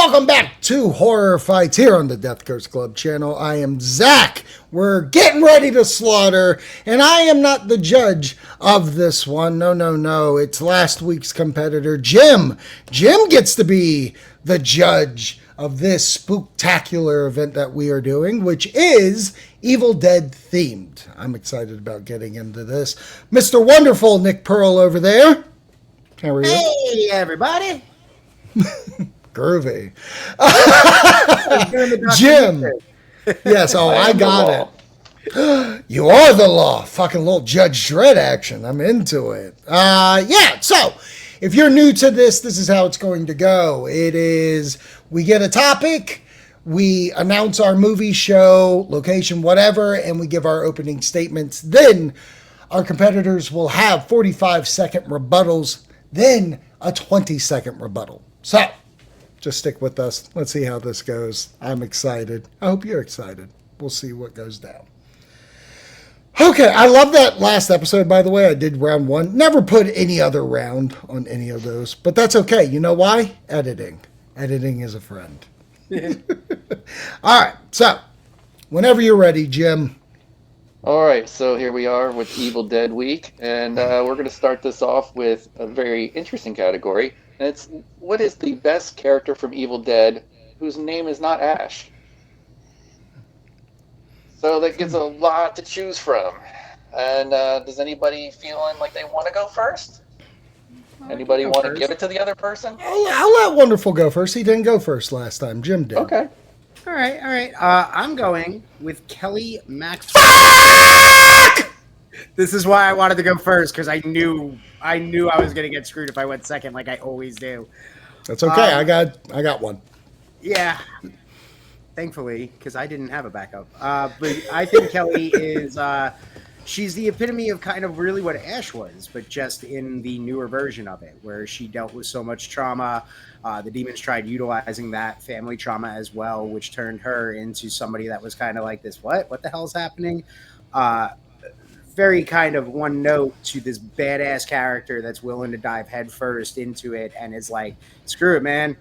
welcome back to Horror Fights here on the DeathCurseClub channel. I am Zach. We're getting ready to slaughter, and I am not the judge of this one. No. It's last week's competitor, Jim. Jim gets to be the judge of this spooktacular event that we are doing, which is Evil Dead themed. I'm excited about getting into this. Mr. Wonderful Nick Pearl over there. How are you? Hey, everybody. Groovy. Jim. Yes, I got it. You are the law. Fucking little Judge Dredd action. I'm into it. So if you're new to this is how it's going to go. It is, we get a topic, we announce our movie, show, location, whatever, and we give our opening statements. Then our competitors will have 45-second rebuttals, then a 20-second rebuttal. So just stick with us. Let's see how this goes. I'm excited. I hope you're excited. We'll see what goes down. Okay, I love that last episode, by the way. I did round one. Never put any other round on any of those, but that's okay. You know why? Editing. Editing is a friend. All right, so whenever you're ready, Jim. All right, so here we are with Evil Dead Week, and we're going to start this off with a very interesting category. And it's, what is the best character from Evil Dead whose name is not Ash? So that gives a lot to choose from. And does anybody feeling like they want to go first? Anybody want to give it to the other person? I'll let Wonderful go first. He didn't go first last time. Jim did. Okay. All right. I'm going with Kelly Max. This is why I wanted to go first, because I knew I was going to get screwed if I went second, like I always do. That's okay. I got one. Yeah. Thankfully, because I didn't have a backup. But I think Kelly is, she's the epitome of kind of really what Ash was, but just in the newer version of it, where she dealt with so much trauma. The demons tried utilizing that family trauma as well, which turned her into somebody that was kind of like this, what the hell's happening? Very kind of one note to this badass character that's willing to dive headfirst into it and is like, screw it, man.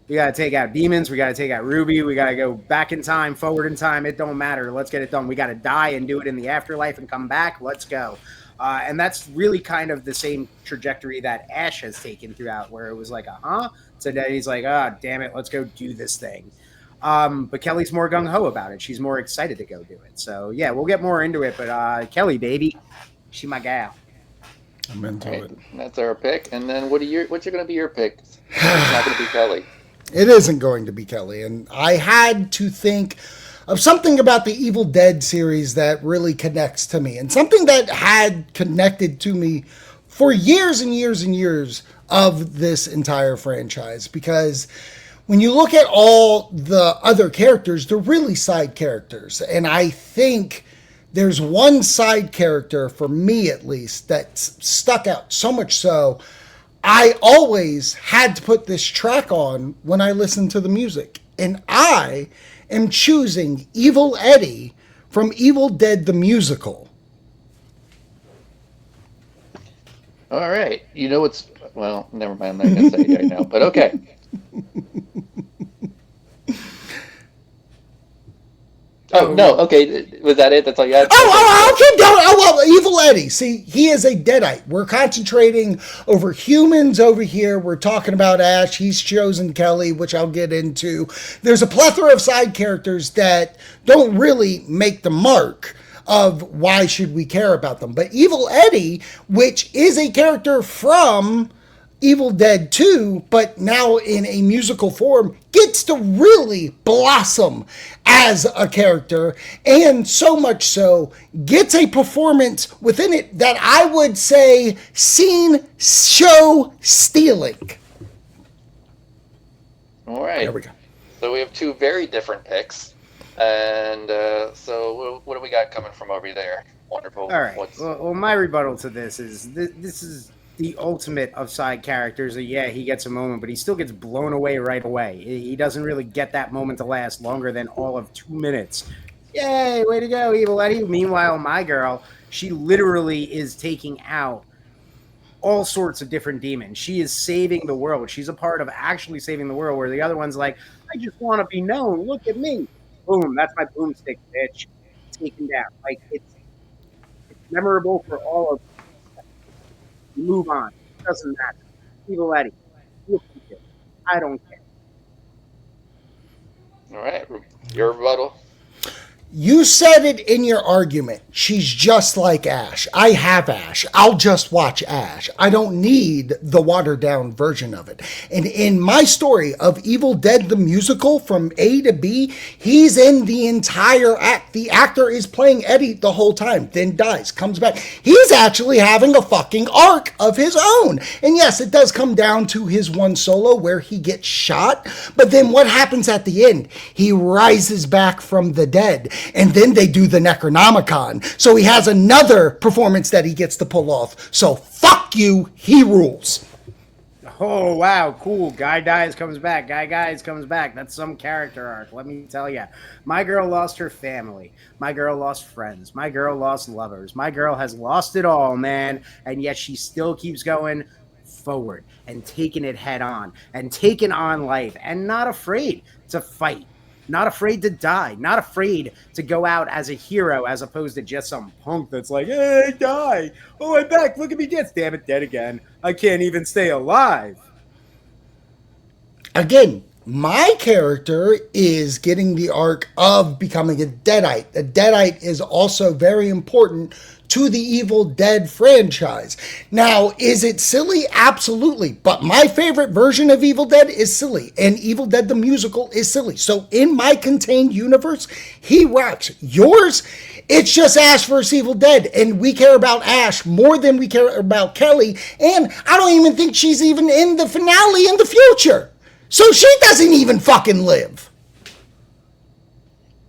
We got to take out demons. We got to take out Ruby. We got to go back in time, forward in time. It don't matter. Let's get it done. We got to die and do it in the afterlife and come back. Let's go. And that's really kind of the same trajectory that Ash has taken throughout, where it was like, So then he's like, damn it, let's go do this thing. But Kelly's more gung-ho about it. She's more excited to go do it. So, yeah, we'll get more into it. But Kelly, baby, she my gal. I'm into it. That's our pick. And then what's going to be your pick? It's not going to be Kelly. It isn't going to be Kelly. And I had to think of something about the Evil Dead series that really connects to me, and something that had connected to me for years and years and years of this entire franchise. Because when you look at all the other characters, they're really side characters. And I think there's one side character, for me at least, that stuck out so much so I always had to put this track on when I listened to the music. And I am choosing Evil Eddie from Evil Dead the Musical. All right. You know what's... Well, never mind. I'm not going to say it right now, but okay. Oh, no. Okay. Was that it? That's all you had? I'll keep going. Well, Evil Eddie. See, he is a Deadite. We're concentrating over humans over here. We're talking about Ash. He's chosen Kelly, which I'll get into. There's a plethora of side characters that don't really make the mark of why should we care about them. But Evil Eddie, which is a character from Evil Dead 2, but now in a musical form, gets to really blossom as a character, and so much so gets a performance within it that I would say scene show stealing. All right. There we go. So we have two very different picks, and so what do we got coming from over there? Wonderful. All right. Well, my rebuttal to this is this is the ultimate of side characters. Yeah, he gets a moment, but he still gets blown away right away. He doesn't really get that moment to last longer than all of 2 minutes. Yay, way to go, Evil Eddie. Meanwhile, my girl, she literally is taking out all sorts of different demons. She is saving the world. She's a part of actually saving the world, where the other one's like, I just want to be known. Look at me. Boom, that's my boomstick, bitch. Taken down. Like, it's memorable for all of us. You move on. It doesn't matter. Evil Eddie. I don't care. All right, your rebuttal. You said it in your argument. She's just like Ash. I have Ash. I'll just watch Ash. I don't need the watered down version of it. And in my story of Evil Dead the musical from A to B, he's in the entire act. The actor is playing Eddie the whole time, then dies, comes back. He's actually having a fucking arc of his own. And yes, it does come down to his one solo where he gets shot. But then what happens at the end? He rises back from the dead. And then they do the Necronomicon. So he has another performance that he gets to pull off. So fuck you, he rules. Oh, wow, cool. Guy dies, comes back. Guy dies, comes back. That's some character arc, let me tell you. My girl lost her family. My girl lost friends. My girl lost lovers. My girl has lost it all, man. And yet she still keeps going forward and taking it head on and taking on life and not afraid to fight. Not afraid to die, not afraid to go out as a hero as opposed to just some punk that's like, hey, I die. Oh, I'm back. Look at me dance. Damn it, dead again. I can't even stay alive. Again, my character is getting the arc of becoming a Deadite. A Deadite is also very important to the Evil Dead franchise. Now, is it silly? Absolutely. But my favorite version of Evil Dead is silly, and Evil Dead the musical is silly. So in my contained universe, he rocks. Yours, it's just Ash versus Evil Dead, and we care about Ash more than we care about Kelly, and I don't even think she's even in the finale in the future. So she doesn't even fucking live.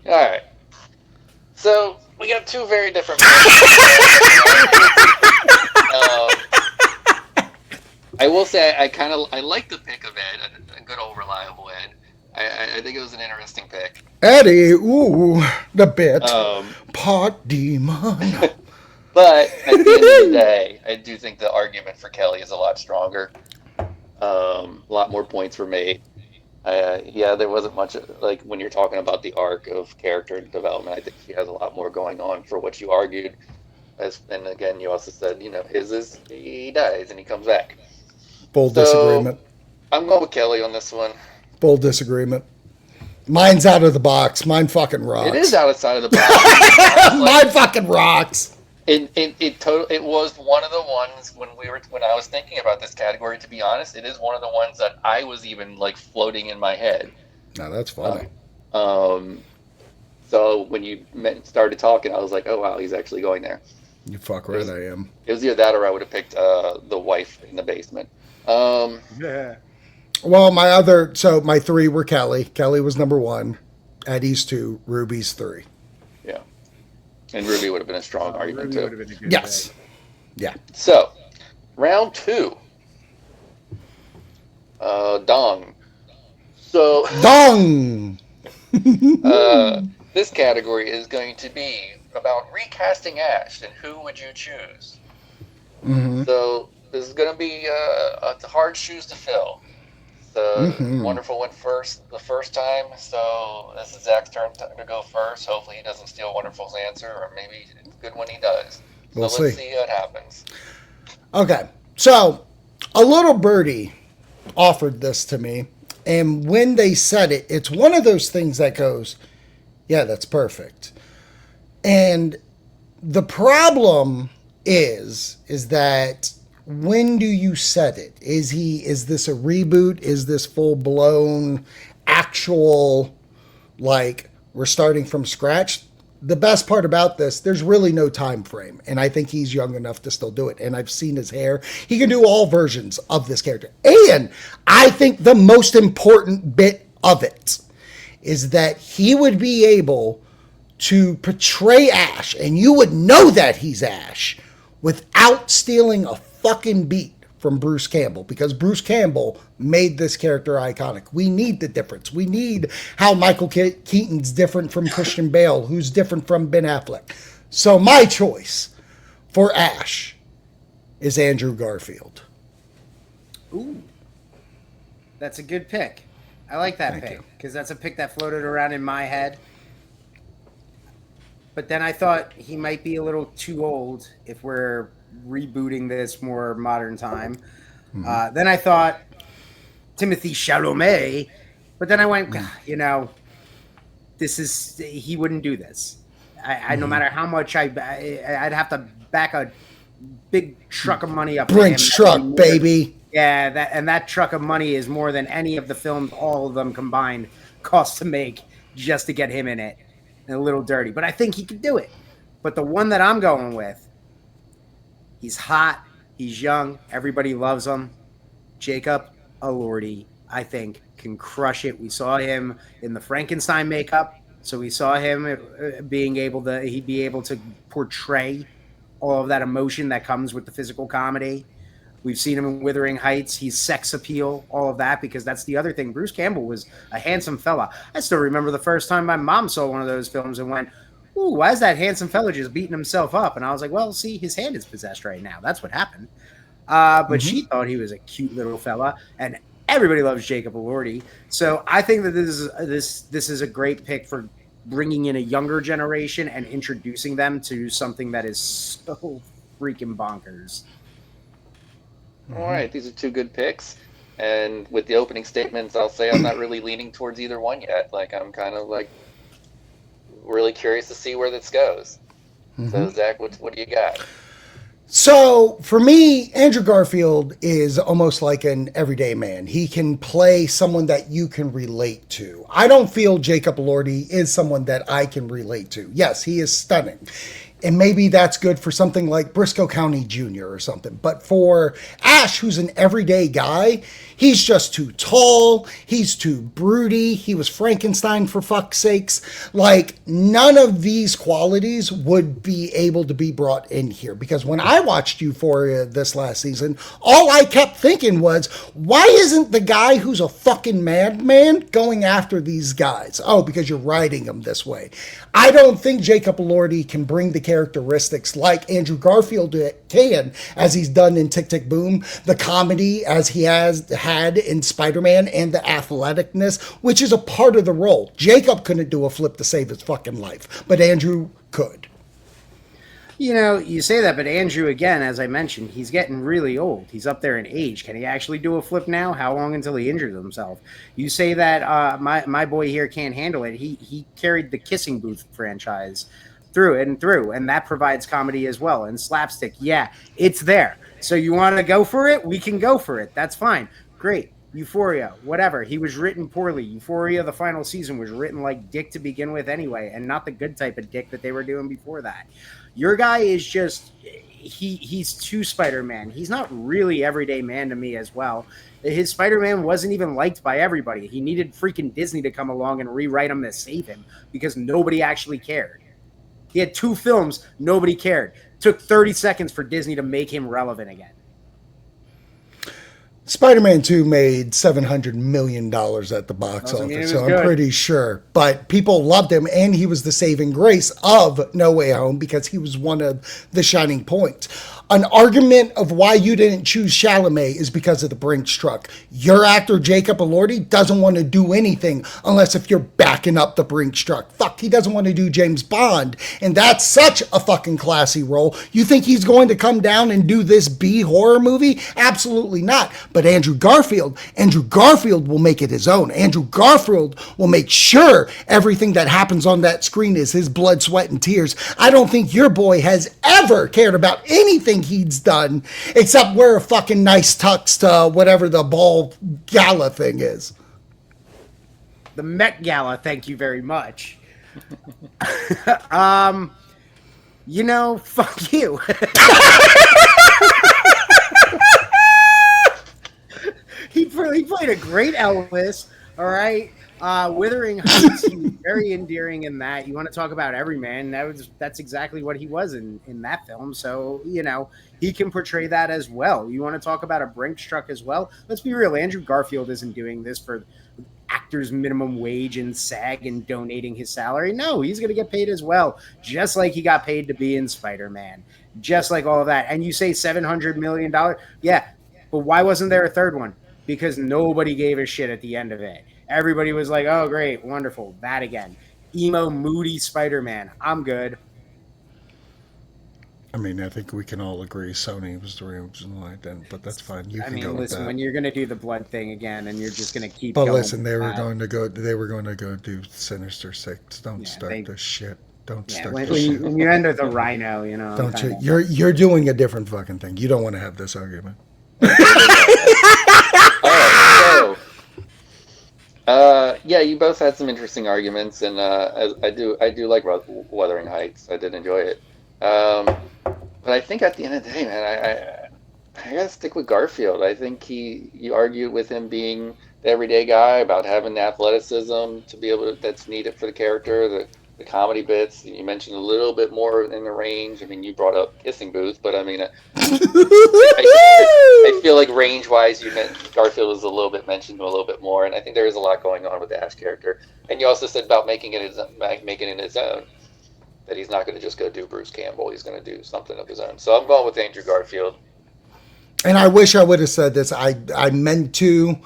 All right. So we got two very different. I will say I like the pick of Ed, a good old reliable Ed. I think it was an interesting pick. Eddie, ooh, the bit. Pot demon. But at the end of the day, I do think the argument for Kelly is a lot stronger. A lot more points were made. Yeah, there wasn't much, like, when you're talking about the arc of character development, I think she has a lot more going on for what you argued. And again, you also said, his is he dies and he comes back. Bold disagreement. I'm going with Kelly on this one. Bold disagreement. Mine's out of the box. Mine fucking rocks. It is outside of the box. Mine fucking rocks. It was one of the ones when I was thinking about this category. To be honest, it is one of the ones that I was even like floating in my head. Now that's funny. So when you started talking, I was like, oh wow, he's actually going there. You fuck right, I am. It was either that or I would have picked the wife in the basement. Yeah. Well, my three were Kelly. Kelly was number one. Eddie's 2. Ruby's 3. Yeah. And Ruby would have been a strong argument too. Been a good Yes. pick. Yeah. So, round 2. Dong. So Dong. This category is going to be about recasting Ash and who would you choose. Mm-hmm. So this is going to be hard shoes to fill. So Wonderful went first the first time, so this is Zach's turn to go first. Hopefully he doesn't steal Wonderful's answer, or maybe it's good when he does. So let's see what happens. Okay, so a little birdie offered this to me, and when they said it, it's one of those things that goes, yeah, that's perfect. And the problem is that when do you set it? Is this a reboot? Is this full blown actual, like, we're starting from scratch? The best part about this, there's really no time frame, and I think he's young enough to still do it. And I've seen his hair. He can do all versions of this character. And I think the most important bit of it is that he would be able to portray Ash, and you would know that he's Ash without stealing a fucking beat from Bruce Campbell, because Bruce Campbell made this character iconic. We need the difference. We need how Michael Keaton's different from Christian Bale, who's different from Ben Affleck. So my choice for Ash is Andrew Garfield. Ooh, that's a good pick. I like that Thank you. pick because that's a pick that floated around in my head. But then I thought he might be a little too old if we're rebooting this more modern time. Then I thought Timothy Chalamet, but then I went, he wouldn't do this. I no matter how much I'd have to back a big truck of money up. Brinks truck, baby. Yeah, that truck of money is more than any of the films, all of them combined, cost to make just to get him in it. And a little dirty, but I think he could do it. But the one that I'm going with, he's hot, he's young, everybody loves him. Jacob Elordi, I think, can crush it. We saw him in the Frankenstein makeup, so we saw him he'd be able to portray all of that emotion that comes with the physical comedy. We've seen him in Wuthering Heights. He's sex appeal, all of that, because that's the other thing. Bruce Campbell was a handsome fella. I still remember the first time my mom saw one of those films and went, ooh, why is that handsome fella just beating himself up? And I was like, well, see, his hand is possessed right now. That's what happened. But she thought he was a cute little fella, and everybody loves Jacob Elordi. So I think that this is a great pick for bringing in a younger generation and introducing them to something that is so freaking bonkers. All right, these are two good picks. And with the opening statements, I'll say I'm not really leaning towards either one yet. Like, I'm kind of like really curious to see where this goes. So, Zach, what do you got? So for me, Andrew Garfield is almost like an everyday man. He can play someone that you can relate to. I don't feel Jacob Elordi is someone that I can relate to. Yes, he is stunning. And maybe that's good for something like Briscoe County Jr. or something. But for Ash, who's an everyday guy, he's just too tall. He's too broody. He was Frankenstein, for fuck's sakes. Like, none of these qualities would be able to be brought in here. Because when I watched Euphoria this last season, all I kept thinking was, why isn't the guy who's a fucking madman going after these guys? Oh, because you're writing them this way. I don't think Jacob Elordi can bring the characteristics like Andrew Garfield can, as he's done in Tick, Tick, Boom, the comedy as he has had in Spider-Man, and the athleticness, which is a part of the role. Jacob couldn't do a flip to save his fucking life, but Andrew could. You know, you say that, but Andrew, again, as I mentioned, he's getting really old. He's up there in age. Can he actually do a flip now? How long until he injures himself? You say that my boy here can't handle it. He carried the Kissing Booth franchise through and through, and that provides comedy as well. And slapstick, yeah, it's there. So you want to go for it? We can go for it. That's fine. Great. Euphoria, whatever. He was written poorly. Euphoria, the final season, was written like dick to begin with anyway, and not the good type of dick that they were doing before that. Your guy is just, he's too Spider-Man. He's not really everyday man to me as well. His Spider-Man wasn't even liked by everybody. He needed freaking Disney to come along and rewrite him to save him because nobody actually cared. He had 2 films, nobody cared. Took 30 seconds for Disney to make him relevant again. Spider-Man 2 made $700 million at the box office, so I'm pretty sure. But people loved him, and he was the saving grace of No Way Home because he was one of the shining points. An argument of why you didn't choose Chalamet is because of the Brinks truck. Your actor, Jacob Elordi, doesn't want to do anything unless if you're backing up the Brinks truck. Fuck, he doesn't want to do James Bond, and that's such a fucking classy role. You think he's going to come down and do this B horror movie? Absolutely not. But Andrew Garfield will make it his own. Andrew Garfield will make sure everything that happens on that screen is his blood, sweat, and tears. I don't think your boy has ever cared about anything he's done except wear a fucking nice tux to whatever the ball gala thing is. The Met Gala, thank you very much. You know, fuck you. He played a great Elvis, all right? Wuthering Heights, he was very endearing in that. You want to talk about everyman, that's exactly what he was in that film. So, you know, he can portray that as well. You want to talk about a Brinks truck as well? Let's be real, Andrew Garfield isn't doing this for actor's minimum wage in SAG and donating his salary. No, he's going to get paid as well, just like he got paid to be in Spider-Man, just like all of that. And you say $700 million? Yeah, but why wasn't there a third one? Because nobody gave a shit at the end of it. Everybody was like, oh, great, wonderful, that again. Emo, moody Spider-Man. I'm good. I mean, I think we can all agree Sony was the original ident, but that's fine. You can go with listen, that. when you're going to do the blood thing again, and you're just going to keep. But going listen, they were that. going to go. They were going to go do Sinister Six. Don't start this shit. Don't start this shit. When you end with a rhino, you know. Don't you? You're doing a different fucking thing. You don't want to have this argument. All right, so yeah, you both had some interesting arguments, and I do like Wuthering Heights. I did enjoy it. But I think at the end of the day, man, I gotta stick with Garfield. I think you argued with him being the everyday guy about having the athleticism to be able to, that's needed for the character, the comedy bits. You mentioned a little bit more in the range. I mean, you brought up Kissing Booth, but I mean, I feel like range-wise, Garfield was a little bit mentioned a little bit more, and I think there is a lot going on with the Ash character. And you also said about making it his own. That he's not going to just go do Bruce Campbell. He's going to do something of his own. So I'm going with Andrew Garfield. And I wish I would have said this. I meant to,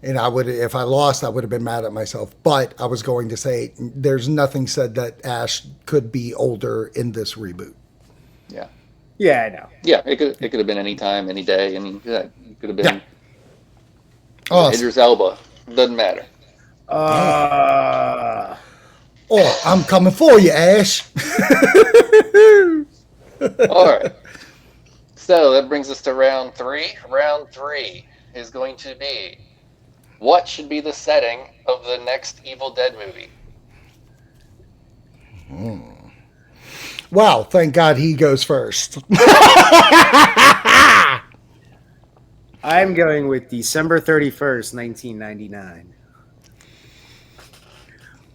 and I would, if I lost, I would have been mad at myself. But I was going to say there's nothing said that Ash could be older in this reboot. Yeah. Yeah, I know. Yeah, it could have been any time, any day. I mean, it could have been Idris Elba. Doesn't matter. Oh, I'm coming for you, Ash. All right. So that brings us to round three. Round three is going to be, what should be the setting of the next Evil Dead movie? Wow, thank God he goes first. I'm going with December 31st, 1999.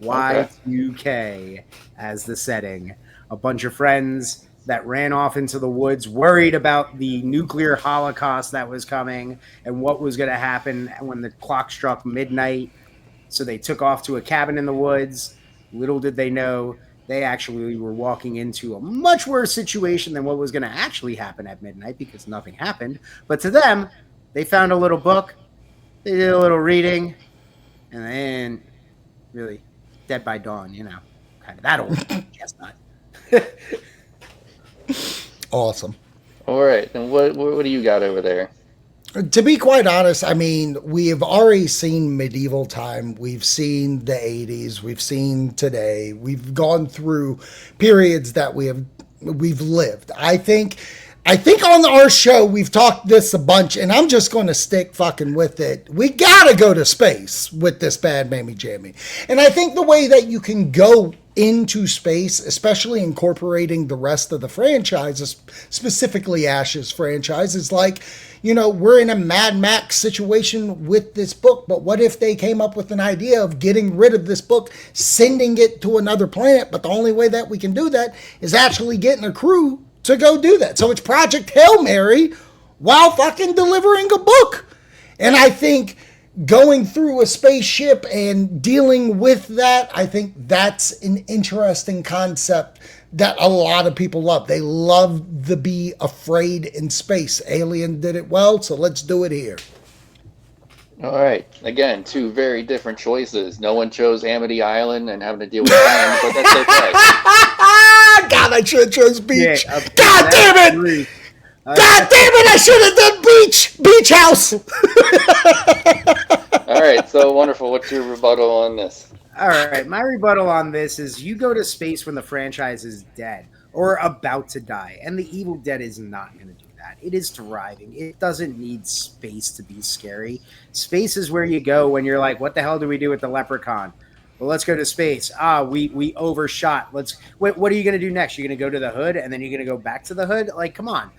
Y2K as the setting. A bunch of friends that ran off into the woods, worried about the nuclear holocaust that was coming and what was going to happen when the clock struck midnight. So they took off to a cabin in the woods. Little did they know, they actually were walking into a much worse situation than what was going to actually happen at midnight, because nothing happened. But to them, they found a little book, they did a little reading, and then really Dead by Dawn, you know, kind of that old chestnut. Awesome. All right, and what do you got over there? To be quite honest, I mean, we have already seen medieval time. We've seen the 80s. We've seen today. We've gone through periods that we've lived. I think on our show, we've talked this a bunch, and I'm just going to stick fucking with it. We got to go to space with this Bad Mammy Jammy. And I think the way that you can go into space, especially incorporating the rest of the franchises, specifically Ash's franchise, is like, you know, we're in a Mad Max situation with this book, but what if they came up with an idea of getting rid of this book, sending it to another planet, but the only way that we can do that is actually getting a crew to go do that. So it's Project Hail Mary while fucking delivering a book. And I think going through a spaceship and dealing with that, I think that's an interesting concept that a lot of people love. They love the be afraid in space. Alien did it well, so let's do it here. All right. Again, two very different choices. No one chose Amity Island and having to deal with them, but that's okay. God, I should have chose beach. Yeah, God damn it! God damn it! I should have done beach house. All right. So wonderful. What's your rebuttal on this? All right, my rebuttal on this is you go to space when the franchise is dead or about to die, and the Evil Dead is not going to do that. It is thriving. It doesn't need space to be scary. Space is where you go when you're like, what the hell do we do with the leprechaun? Well, let's go to space. We overshot. What are you going to do next? You're going to go to the hood, and then you're going to go back to the hood? Like, come on.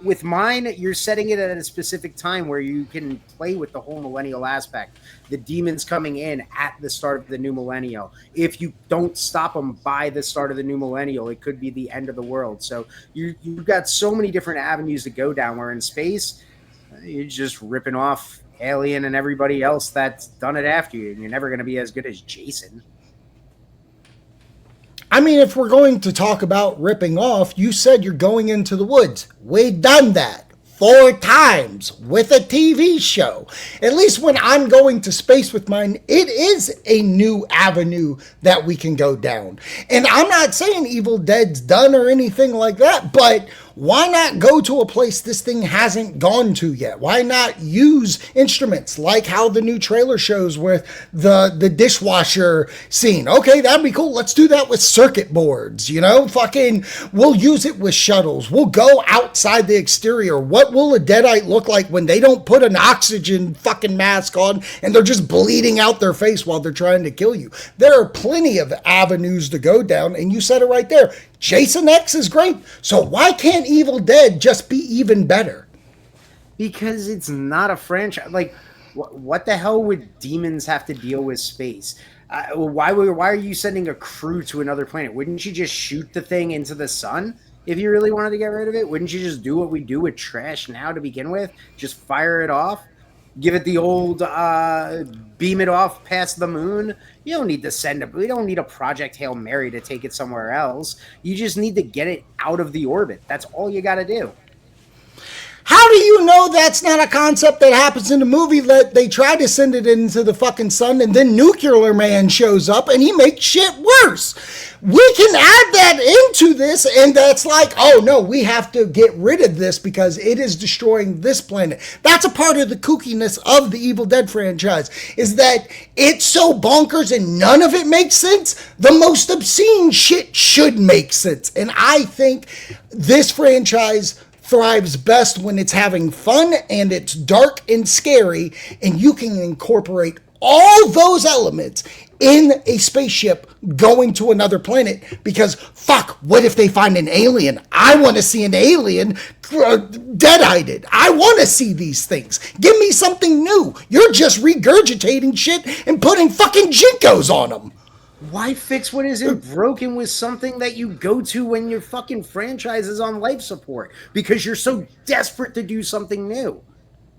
With mine, you're setting it at a specific time where you can play with the whole millennial aspect. The demons coming in at the start of the new millennial. If you don't stop them by the start of the new millennial, it could be the end of the world. So you've got so many different avenues to go down, where in space, you're just ripping off Alien and everybody else that's done it after you, and you're never going to be as good as Jason. I mean, if we're going to talk about ripping off, you said you're going into the woods. We've done that 4 times with a TV show. At least when I'm going to space with mine, it is a new avenue that we can go down. And I'm not saying Evil Dead's done or anything like that, but why not go to a place this thing hasn't gone to yet? Why not use instruments like how the new trailer shows with the dishwasher scene? Okay, that'd be cool. Let's do that with circuit boards, you know? Fucking, we'll use it with shuttles. We'll go outside the exterior. What will a Deadite look like when they don't put an oxygen fucking mask on and they're just bleeding out their face while they're trying to kill you? There are plenty of avenues to go down, and you said it right there. Jason X is great, so why can't Evil Dead just be even better? Because it's not a franchise. Like, what the hell would demons have to deal with space? Why are you sending a crew to another planet? Wouldn't you just shoot the thing into the sun if you really wanted to get rid of it? Wouldn't you just do what we do with trash now to begin with? Just fire it off? Give it the old beam it off past the moon? You don't need to we don't need a Project Hail Mary to take it somewhere else. You just need to get it out of the orbit. That's all you got to do. How do you know that's not a concept that happens in the movie that they try to send it into the fucking sun and then Nuclear Man shows up and he makes shit worse? We can add that into this, and that's like, oh no, we have to get rid of this because it is destroying this planet. That's a part of the kookiness of the Evil Dead franchise, is that it's so bonkers and none of it makes sense. The most obscene shit should make sense. And I think this franchise thrives best when it's having fun and it's dark and scary, and you can incorporate all those elements in a spaceship going to another planet. Because fuck, what if they find an alien? I want to see an alien dead-eyed. I want to see these things. Give me something new. You're just regurgitating shit and putting fucking jinkos on them. Why fix what isn't broken with something that you go to when your fucking franchise is on life support? Because you're so desperate to do something new.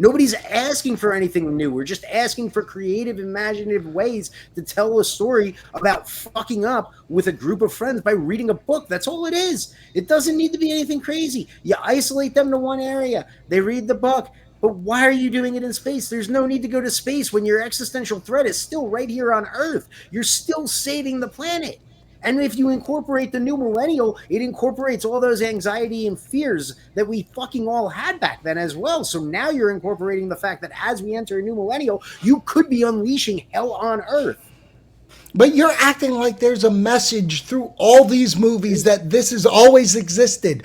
Nobody's asking for anything new. We're just asking for creative, imaginative ways to tell a story about fucking up with a group of friends by reading a book. That's all it is. It doesn't need to be anything crazy. You isolate them to one area. They read the book. But why are you doing it in space? There's no need to go to space when your existential threat is still right here on Earth. You're still saving the planet. And if you incorporate the new millennial, it incorporates all those anxiety and fears that we fucking all had back then as well. So now you're incorporating the fact that as we enter a new millennial, you could be unleashing hell on Earth. But you're acting like there's a message through all these movies that this has always existed.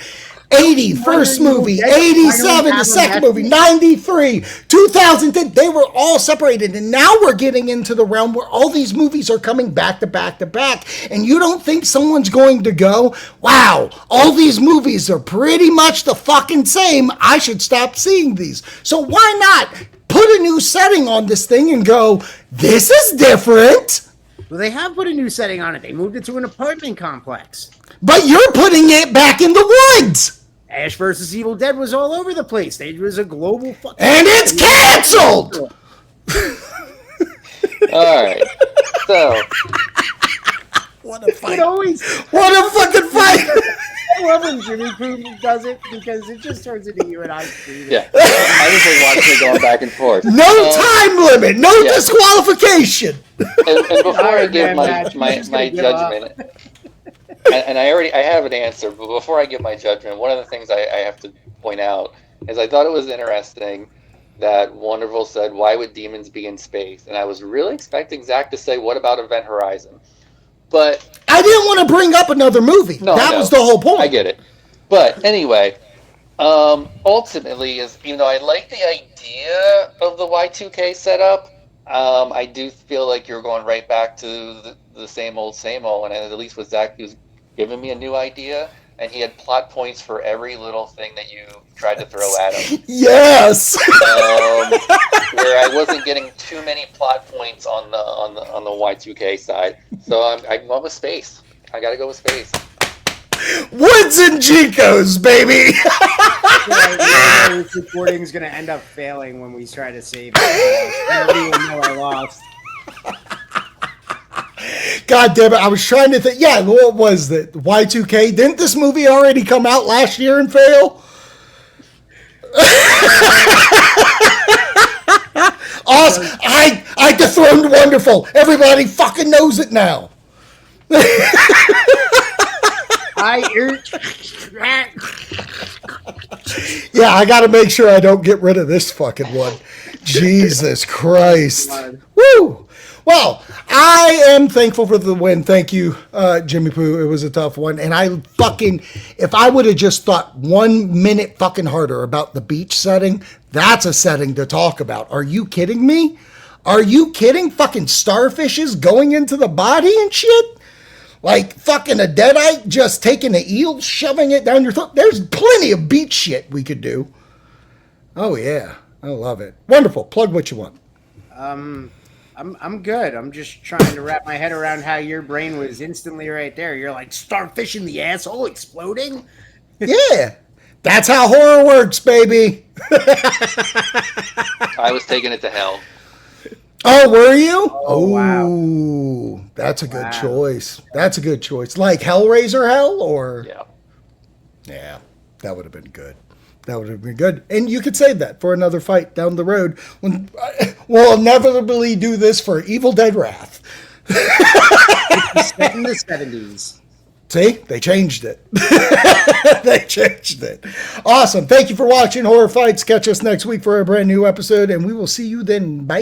80, first movie, 87, the second movie, 93, 2010, they were all separated. And now we're getting into the realm where all these movies are coming back to back to back. And you don't think someone's going to go, wow, all these movies are pretty much the fucking same. I should stop seeing these. So why not put a new setting on this thing and go, this is different? Well, they have put a new setting on it. They moved it to an apartment complex. But you're putting it back in the woods. Ash vs. Evil Dead was all over the place. It was a global fucking... And it's canceled! Alright, so... What a fight. What a fucking fight! I love when Jimmy Pooh does it because it just turns into you and I screaming. Yeah, I just been watching it going back and forth. No time limit, no disqualification! And before I give my judgment... And I have an answer, but before I give my judgment, one of the things I have to point out is I thought it was interesting that Wonderful said, why would demons be in space? And I was really expecting Zach to say, what about Event Horizon? But I didn't want to bring up another movie. No, that was the whole point. I get it. But anyway, ultimately, even though I like the idea of the Y2K setup, I do feel like you're going right back to the same old, and at least with Zach, he was giving me a new idea, and he had plot points for every little thing that you tried to throw at him. Yes. Where I wasn't getting too many plot points on the Y2K side, so I'm going with space. I got to go with space. Woods and Jinkos, baby. This recording is going to end up failing when we try to save it. Nobody will know I lost. God damn it. I was trying to think. Yeah, what was that? Y2K? Didn't this movie already come out last year and fail? Awesome. I dethroned Wonderful. Everybody fucking knows it now. Yeah, I got to make sure I don't get rid of this fucking one. Jesus Christ. Woo! Well, I am thankful for the win. Thank you, Jimmy Poo. It was a tough one. And if I would have just thought 1 minute fucking harder about the beach setting, that's a setting to talk about. Are you kidding me? Are you kidding? Fucking starfishes going into the body and shit? Like fucking a deadite just taking an eel, shoving it down your throat. There's plenty of beach shit we could do. Oh, yeah. I love it. Wonderful. Plug what you want. I'm good. I'm just trying to wrap my head around how your brain was instantly right there. You're like, starfish in the asshole exploding? Yeah. That's how horror works, baby. I was taking it to hell. Oh, were you? Oh, wow. Ooh, that's a good choice. That's a good choice. Like Hellraiser Hell or? Yeah. Yeah, that would have been good. That would have been good. And you could save that for another fight down the road. When we'll inevitably do this for Evil Dead Wrath. It's set in the 70s. See? They changed it. They changed it. Awesome. Thank you for watching Horror Fights. Catch us next week for a brand new episode, and we will see you then. Bye.